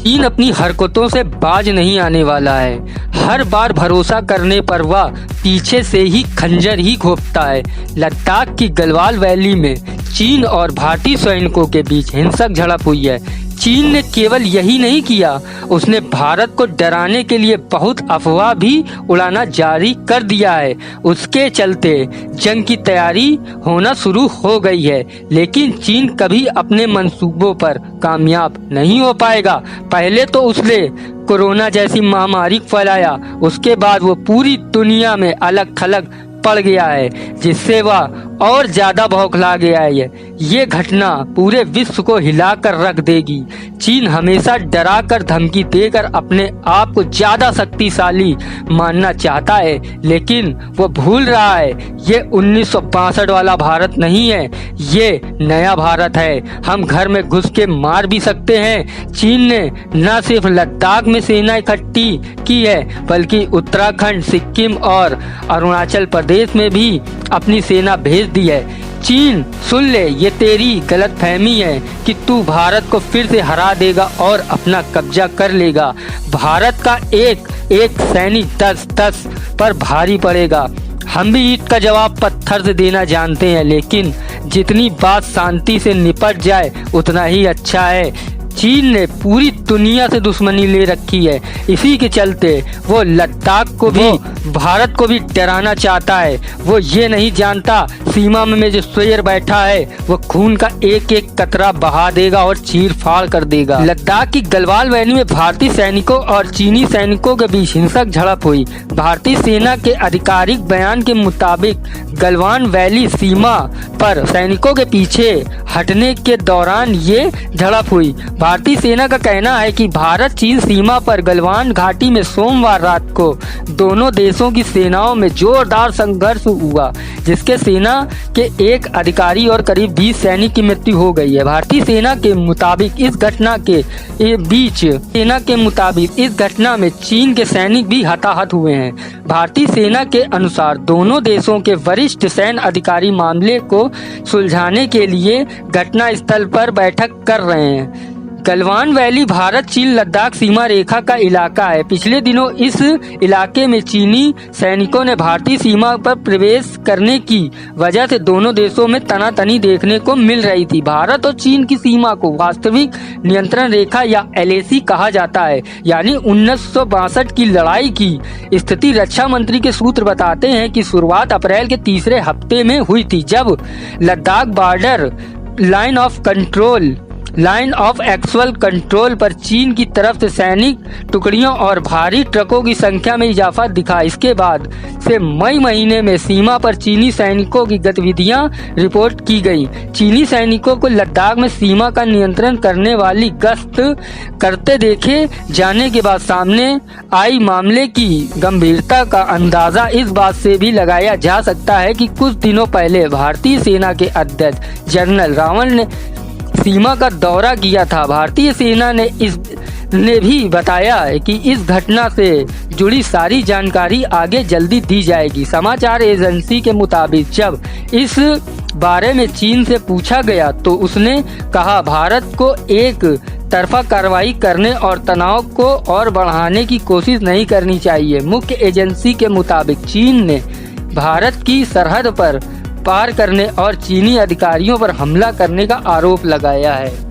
चीन अपनी हरकतों से बाज नहीं आने वाला है। हर बार भरोसा करने पर वह पीछे से ही खंजर ही घोंपता है। लद्दाख की गलवान वैली में चीन और भारतीय सैनिकों के बीच हिंसक झड़प हुई है। चीन ने केवल यही नहीं किया, उसने भारत को डराने के लिए बहुत अफवाह भी उड़ाना जारी कर दिया है। उसके चलते जंग की तैयारी होना शुरू हो गई है, लेकिन चीन कभी अपने मंसूबों पर कामयाब नहीं हो पाएगा। पहले तो उसने कोरोना जैसी महामारी फैलाया, उसके बाद वो पूरी दुनिया में अलग थलग पड़ गया है, जिससे वह और ज्यादा बौखला गया है। ये घटना पूरे विश्व को हिलाकर रख देगी। चीन हमेशा डरा कर धमकी देकर अपने आप को ज्यादा शक्तिशाली मानना चाहता है, लेकिन वो भूल रहा है ये 1962 वाला भारत नहीं है, ये नया भारत है। हम घर में घुस के मार भी सकते हैं। चीन ने न सिर्फ लद्दाख में सेना इकट्ठी की है, बल्कि उत्तराखंड, सिक्किम और अरुणाचल प्रदेश में भी अपनी सेना भेज दी है। चीन, सुन ले, ये तेरी गलतफहमी है कि तू भारत को फिर से हरा देगा और अपना कब्जा कर लेगा। भारत का एक एक सैनिक 10-10 पर भारी पड़ेगा। हम भी ईद का जवाब पत्थर से देना जानते हैं, लेकिन जितनी बात शांति से निपट जाए उतना ही अच्छा है। चीन ने पूरी दुनिया से दुश्मनी ले रखी है, इसी के चलते वो लद्दाख को भी, भारत को भी डराना चाहता है। वो ये नहीं जानता सीमा में जो शेर बैठा है वो खून का एक एक कतरा बहा देगा और चीर फाड़ कर देगा। लद्दाख की गलवान वैली में भारतीय सैनिकों और चीनी सैनिकों के बीच हिंसक झड़प हुई। भारतीय सेना के आधिकारिक बयान के मुताबिक गलवान वैली सीमा पर सैनिकों के पीछे हटने के दौरान ये झड़प हुई। भारतीय सेना का कहना है कि भारत चीन सीमा पर गलवान घाटी में सोमवार रात को दोनों देशों की सेनाओं में जोरदार संघर्ष हुआ, जिसके सेना के एक अधिकारी और करीब 20 सैनिक की मृत्यु हो गई है। भारतीय सेना के मुताबिक इस घटना में चीन के सैनिक भी हताहत हुए हैं। भारतीय सेना के अनुसार दोनों देशों के वरिष्ठ सैन्य अधिकारी मामले को सुलझाने के लिए घटना स्थल पर बैठक कर रहे हैं। गलवान वैली भारत चीन लद्दाख सीमा रेखा का इलाका है। पिछले दिनों इस इलाके में चीनी सैनिकों ने भारतीय सीमा पर प्रवेश करने की वजह से दोनों देशों में तनातनी देखने को मिल रही थी। भारत और चीन की सीमा को वास्तविक नियंत्रण रेखा या LAC कहा जाता है, यानी 1962 की लड़ाई की स्थिति। रक्षा मंत्री के सूत्र बताते हैं कि शुरुआत अप्रैल के तीसरे हफ्ते में हुई थी, जब Ladakh border line of actual control पर चीन की तरफ से सैनिक टुकड़ियों और भारी ट्रकों की संख्या में इजाफा दिखा। इसके बाद से मई महीने में सीमा पर चीनी सैनिकों की गतिविधियां रिपोर्ट की गई। चीनी सैनिकों को लद्दाख में सीमा का नियंत्रण करने वाली गश्त करते देखे जाने के बाद सामने आई मामले की गंभीरता का अंदाजा इस बात से भी लगाया जा सकता है कि कुछ दिनों पहले भारतीय सेना के अध्यक्ष जनरल रावत ने सीमा का दौरा किया था। भारतीय सेना ने भी बताया कि इस घटना से जुड़ी सारी जानकारी आगे जल्दी दी जाएगी। समाचार एजेंसी के मुताबिक जब इस बारे में चीन से पूछा गया तो उसने कहा भारत को एक तरफा कार्रवाई करने और तनाव को और बढ़ाने की कोशिश नहीं करनी चाहिए। मुख्य एजेंसी के मुताबिक चीन ने भारत की सरहद पर पार करने और चीनी अधिकारियों पर हमला करने का आरोप लगाया है।